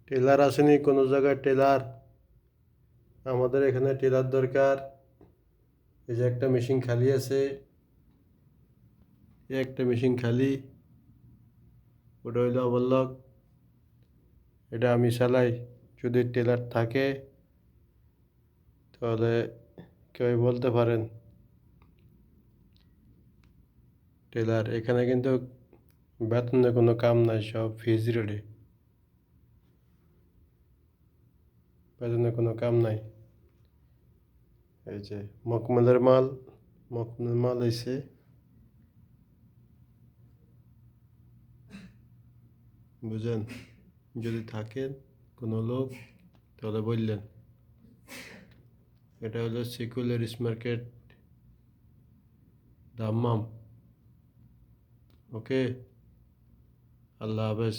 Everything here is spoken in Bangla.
টেলার আসেনি কোনো জায়গায় টেলার? আমাদের এখানে টেলার দরকার। এই যে একটা মেশিন খালি আছে, এই একটা মেশিন খালি, ওটা হইলো ওভারলক, এটা আমি চালাই। যদি টেলার থাকে তাহলে কেউ বলতে পারেন। টেলার এখানে কিন্তু বেতনের কোনো কাম নাই, সব ফিজ রেডি, বেতনের কোনো কাম নাই। এই যে মকমলের মাল, মকমলের মাল এসে বুঝেন। যদি থাকেন কোনো লোক তাহলে বললেন। এটা হলো সিকুলারিস মার্কেট, দাম্মাম। ওকে, আল্লাহ হাফেজ।